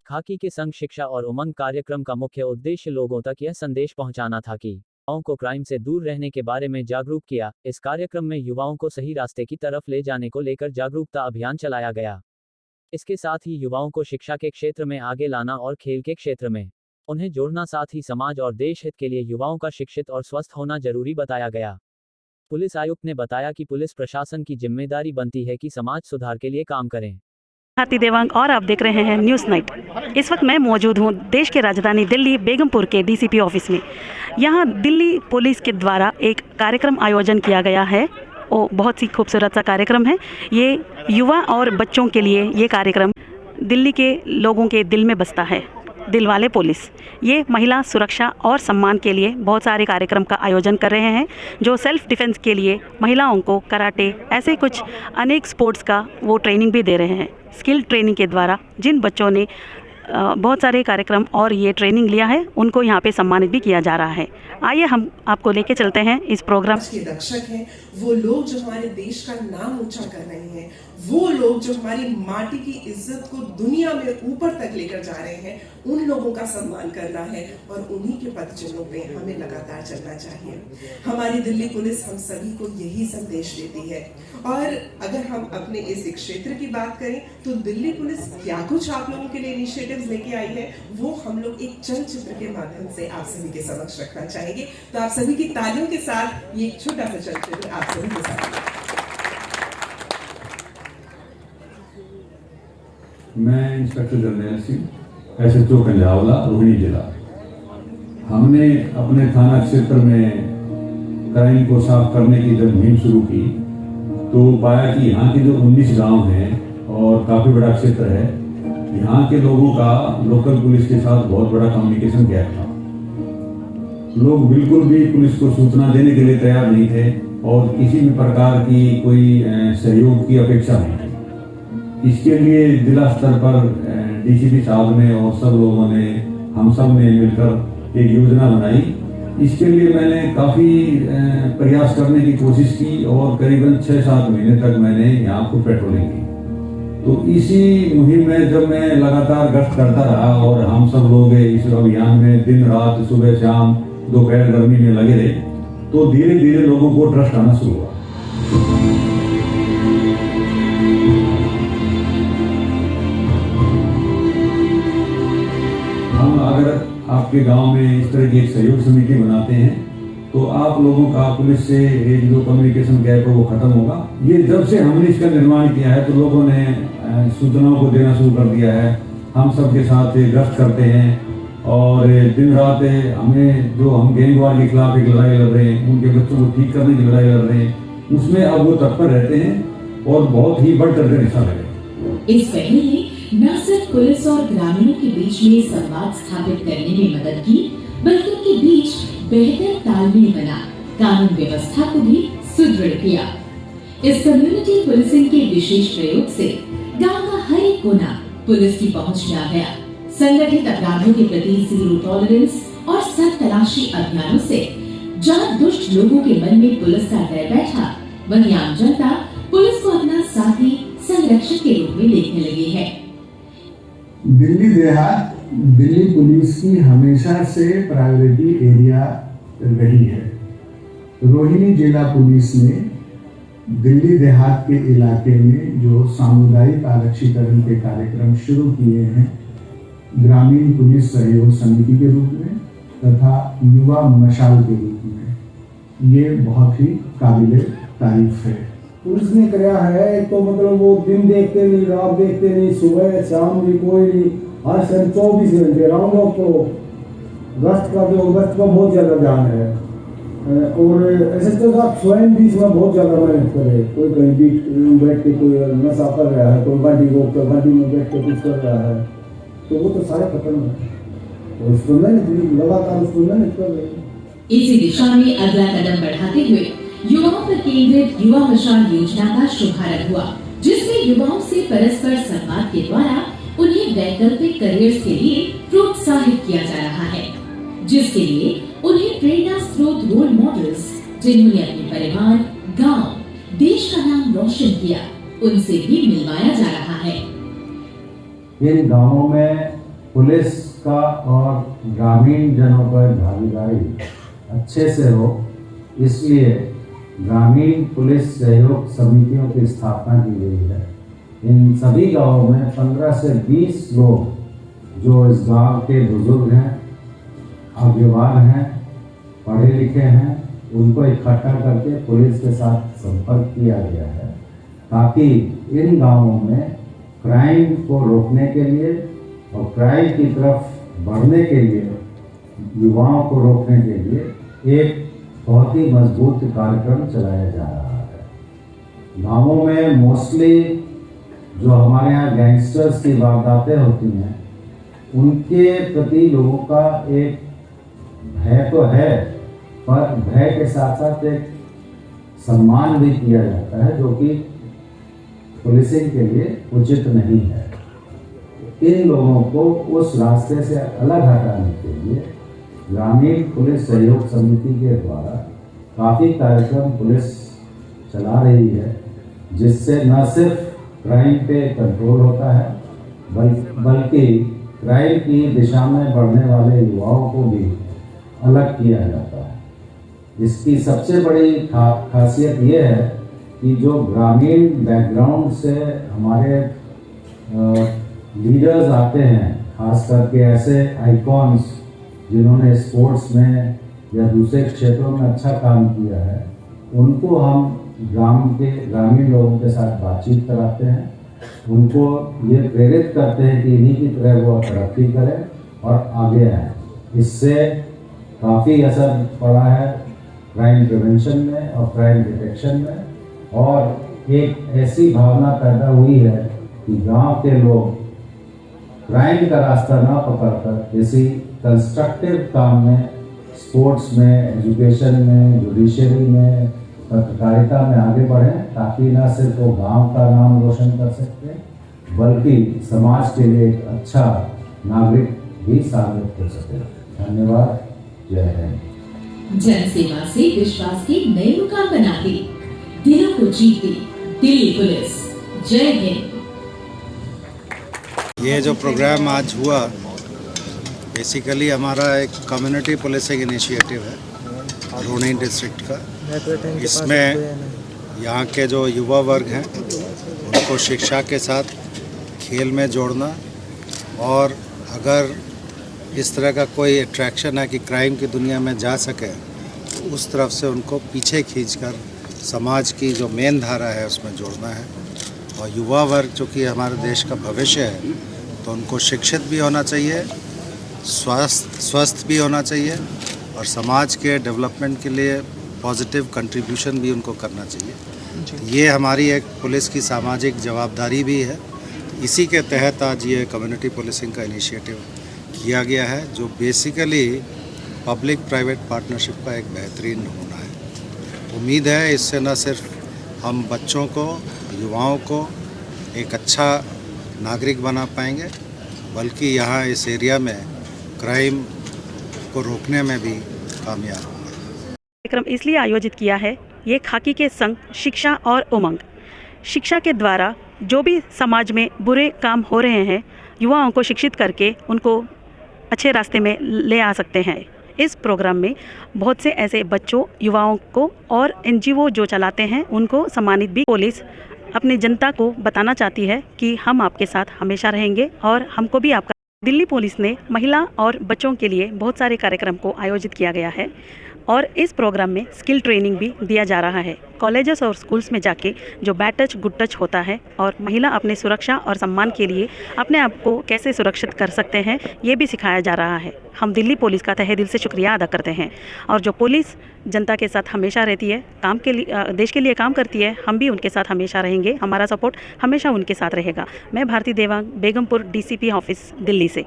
खाकी के संग शिक्षा और उमंग कार्यक्रम का मुख्य उद्देश्य लोगों तक यह संदेश पहुंचाना था कि युवाओं को क्राइम से दूर रहने के बारे में जागरूक किया। इस कार्यक्रम में युवाओं को सही रास्ते की तरफ ले जाने को लेकर जागरूकता अभियान चलाया गया। इसके साथ ही युवाओं को शिक्षा के क्षेत्र में आगे लाना और खेल के क्षेत्र में उन्हें जोड़ना, साथ ही समाज और देश हित के लिए युवाओं का शिक्षित और स्वस्थ होना जरूरी बताया गया। पुलिस आयुक्त ने बताया कि पुलिस प्रशासन की जिम्मेदारी बनती है कि समाज सुधार के लिए काम करें। भारती देवांग और आप देख रहे हैं न्यूज़ नाइट। इस वक्त मैं मौजूद हूं देश के राजधानी दिल्ली बेगमपुर के डीसीपी ऑफिस में। यहां दिल्ली पुलिस के द्वारा एक कार्यक्रम आयोजन किया गया है और बहुत ही खूबसूरत सा कार्यक्रम है। ये युवा और बच्चों के लिए ये कार्यक्रम दिल्ली के लोगों के दिल में बसता है। दिलवाले पुलिस ये महिला सुरक्षा और सम्मान के लिए बहुत सारे कार्यक्रम का आयोजन कर रहे हैं, जो सेल्फ डिफेंस के लिए महिलाओं को कराटे ऐसे कुछ अनेक स्पोर्ट्स का वो ट्रेनिंग भी दे रहे हैं। स्किल ट्रेनिंग के द्वारा जिन बच्चों ने बहुत सारे कार्यक्रम और ये ट्रेनिंग लिया है उनको यहाँ पे सम्मानित भी किया जा रहा है। आइए हम आपको लेके चलते हैं इस प्रोग्राम के रक्षक हैं, वो लोग जो हमारे देश का नाम ऊंचा कर रहे हैं, वो लोग जो हमारी माटी की इज्जत को दुनिया में ऊपर तक लेकर जा रहे हैं, उन लोगों का सम्मान करना है और उन्हीं के पद चिन्हों पे हमें लगातार चलना चाहिए। हमारी दिल्ली पुलिस हम सभी को यही संदेश देती है। और अगर हम अपने इस क्षेत्र की बात करें तो दिल्ली पुलिस क्या कुछ आप लोगों के लिए इनिशिएटिव्स लेके आई है, वो हम लोग एक चलचित्र के माध्यम से आप सभी के समक्ष रखना चाहेंगे। तो आप सभी की तालियों के साथ ये एक छोटा सा चलचित्र आप सभी के साथ। मैं इंस्पेक्टर जर्नैल सिंह, SHO कंजावला, रोहिणी जिला। हमने अपने थाना क्षेत्र में क्राइम को साफ करने की जब मुहिम शुरू की तो पाया कि यहाँ के जो 19 गांव हैं और काफ़ी बड़ा क्षेत्र है, यहाँ के लोगों का लोकल पुलिस के साथ बहुत बड़ा कम्युनिकेशन गैप था। लोग बिल्कुल भी पुलिस को सूचना देने के लिए तैयार नहीं थे और किसी भी प्रकार की कोई सहयोग की अपेक्षा नहीं थी। इसके लिए जिला स्तर पर DCP साहब ने और सब लोगों ने, हम सब ने मिलकर एक योजना बनाई। इसके लिए मैंने काफ़ी प्रयास करने की कोशिश की और करीबन 6-7 महीने तक मैंने यहाँ को पेट्रोलिंग की। तो इसी मुहिम में जब मैं लगातार गश्त करता रहा और हम सब लोग इस अभियान में दिन रात, सुबह शाम, दोपहर गर्मी में लगे रहे, तो धीरे धीरे लोगों को ट्रस्ट आना शुरू हुआ। हम अगर आपके गांव में इस तरह की एक सहयोग समिति बनाते हैं तो आप लोगों का पुलिस से ये जो कम्युनिकेशन गैप है वो खत्म होगा। ये जब से हमने इसका निर्माण किया है तो लोगों ने सूचनाओं को देना शुरू कर दिया है। हम सबके साथ गश्त करते हैं और दिन रात हमें जो हम गैंगवार के खिलाफ एक लड़ाई लड़ रहे हैं, उनके बच्चों को ठीक करने की लड़ाई लड़ रहे हैं, उसमें अब वो तत्पर रहते हैं और बहुत ही बढ़ करके हिस्सा ले रहे हैं। इस पहल ने न सिर्फ पुलिस और ग्रामीणों के बीच में संवाद स्थापित करने में मदद की, बल्कि उनके बीच बेहतर तालमेल बना कानून व्यवस्था को भी सुदृढ़ किया। इस कम्युनिटी पुलिसिंग के विशेष प्रयोग से गांव का हर एक कोना पुलिस की पहुंच में आ गया। संगठित अपराधों के प्रति जीरो टॉलरेंस और सख्त तलाशी अभियानों से जहां दुष्ट लोगों के मन में पुलिस का डर बैठा, वहीं आम जनता पुलिस को अपना साथी संरक्षक के रूप में देखने लगी है। दिल्ली देहात दिल्ली पुलिस की हमेशा से प्रायोरिटी एरिया रही है। रोहिणी जिला पुलिस ने दिल्ली देहात के इलाके में जो सामुदायिक आरक्षीकरण के कार्यक्रम शुरू किए हैं, ग्रामीण पुलिस सहयोग समिति के रूप में तथा युवा मशाल के रूप में, ये बहुत ही काबिले तारीफ है। पुलिस ने कराया है तो मतलब वो दिन देखते नहीं, रात देखते नहीं, सुबह शाम भी कोई नहीं, हर समय 24 घंटे राउंड ऑफ। तो गश्त का बहुत ज़्यादा ध्यान है और SHO साहब स्वयं भी इसमें बहुत ज़्यादा मेहनत करे। कोई कहीं भी बैठ के कोई नशा कर रहा है, कोई गाड़ी रोक कर गाड़ी में बैठ के कुछ कर रहा है, तो वो तो सारे खत्म है और उसको मेहनत लगातार उसको मेहनत कर रहे हैं। इसी दिशा में अगला कदम बढ़ाते हुए युवाओं पर केंद्रित युवा मशाल योजना का शुभारंभ हुआ, जिसमें युवाओं से परस्पर संवाद के द्वारा उन्हें वैकल्पिक करियर्स के लिए प्रोत्साहित किया जा रहा है, जिसके लिए उन्हें प्रेरणा स्रोत रोल मॉडल्स, जिन्होंने अपने परिवार, गांव, देश का नाम रोशन किया, उनसे भी मिलवाया जा रहा है। इन गांवों में पुलिस का और ग्रामीण जनों पर भागीदारी अच्छे से हो, इसलिए ग्रामीण पुलिस सहयोग समितियों की स्थापना की गई है। इन सभी गांवों में 15 से 20 लोग जो इस गांव के बुजुर्ग हैं, आगेवान हैं, पढ़े लिखे हैं, उनको इकट्ठा करके पुलिस के साथ संपर्क किया गया है, ताकि इन गांवों में क्राइम को रोकने के लिए और क्राइम की तरफ बढ़ने के लिए, युवाओं को रोकने के लिए एक बहुत ही मजबूत कार्यक्रम चलाया जा रहा है। गांवों में मोस्टली जो हमारे यहाँ गैंगस्टर्स की वारदातें होती हैं, उनके प्रति लोगों का एक भय तो है, पर भय के साथ साथ एक सम्मान भी किया जाता है, जो कि पुलिसिंग के लिए उचित नहीं है। इन लोगों को उस रास्ते से अलग हटाने के लिए ग्रामीण पुलिस सहयोग समिति के द्वारा काफ़ी कार्यक्रम पुलिस चला रही है, जिससे न सिर्फ क्राइम पे कंट्रोल होता है, बल्कि क्राइम की दिशा में बढ़ने वाले युवाओं को भी अलग किया जाता है। इसकी सबसे बड़ी खासियत ये है कि जो ग्रामीण बैकग्राउंड से हमारे लीडर्स आते हैं, खास करके ऐसे आइकॉन्स जिन्होंने स्पोर्ट्स में या दूसरे क्षेत्रों में अच्छा काम किया है, उनको हम ग्रामीण लोगों के साथ बातचीत कराते हैं, उनको ये प्रेरित करते हैं कि इन्हीं की तरह वो तरक्की करें और आगे आएँ। इससे काफ़ी असर पड़ा है क्राइम प्रिवेंशन में और क्राइम डिटेक्शन में, और एक ऐसी भावना पैदा हुई है कि गांव के लोग क्राइम का रास्ता ना पकड़कर किसी कंस्ट्रक्टिव काम में, स्पोर्ट्स में, एजुकेशन में, जुडिशरी में, पत्रकारिता में आगे बढ़ें, ताकि न सिर्फ वो गांव का नाम रोशन कर सकते, बल्कि समाज के लिए एक अच्छा नागरिक भी साबित हो सके। धन्यवाद। जय हिंद। जन सेवा से विश्वास के नए मुकाम बनाती, दिलों को जीती दिल्ली पुलिस। जय हिंद। ये जो प्रोग्राम आज हुआ, बेसिकली हमारा एक कम्युनिटी पुलिसिंग इनिशिएटिव है रोहिणी डिस्ट्रिक्ट का। इसमें यहाँ के जो युवा वर्ग हैं उनको शिक्षा के साथ खेल में जोड़ना, और अगर इस तरह का कोई अट्रैक्शन है कि क्राइम की दुनिया में जा सके, तो उस तरफ से उनको पीछे खींचकर समाज की जो मेन धारा है उसमें जोड़ना है। और युवा वर्ग जो कि हमारे देश का भविष्य है, तो उनको शिक्षित भी होना चाहिए, स्वस्थ भी होना चाहिए, और समाज के डेवलपमेंट के लिए पॉजिटिव कंट्रीब्यूशन भी उनको करना चाहिए। ये हमारी एक पुलिस की सामाजिक जवाबदारी भी है। इसी के तहत आज ये कम्युनिटी पुलिसिंग का इनिशिएटिव किया गया है, जो बेसिकली पब्लिक प्राइवेट पार्टनरशिप का एक बेहतरीन नमूना है। उम्मीद है इससे न सिर्फ हम बच्चों को, युवाओं को एक अच्छा नागरिक बना पाएंगे, बल्कि यहाँ इस एरिया में क्राइम को रोकने में भी कामयाब होंगे। कार्यक्रम इसलिए आयोजित किया है, ये खाकी के संग शिक्षा और उमंग, शिक्षा के द्वारा जो भी समाज में बुरे काम हो रहे हैं, युवाओं को शिक्षित करके उनको अच्छे रास्ते में ले आ सकते हैं। इस प्रोग्राम में बहुत से ऐसे बच्चों, युवाओं को और NGO जो चलाते हैं उनको सम्मानित भी। पुलिस अपनी जनता को बताना चाहती है कि हम आपके साथ हमेशा रहेंगे और हमको भी आपका। दिल्ली पुलिस ने महिला और बच्चों के लिए बहुत सारे कार्यक्रम को आयोजित किया गया है, और इस प्रोग्राम में स्किल ट्रेनिंग भी दिया जा रहा है। कॉलेजेस और स्कूल्स में जाके जो बैड टच गुड टच होता है, और महिला अपने सुरक्षा और सम्मान के लिए अपने आप को कैसे सुरक्षित कर सकते हैं, ये भी सिखाया जा रहा है। हम दिल्ली पुलिस का तहे दिल से शुक्रिया अदा करते हैं, और जो पुलिस जनता के साथ हमेशा रहती है, काम के लिए, देश के लिए काम करती है, हम भी उनके साथ हमेशा रहेंगे। हमारा सपोर्ट हमेशा उनके साथ रहेगा। मैं भारती देवांग, बेगमपुर DCP ऑफिस दिल्ली से।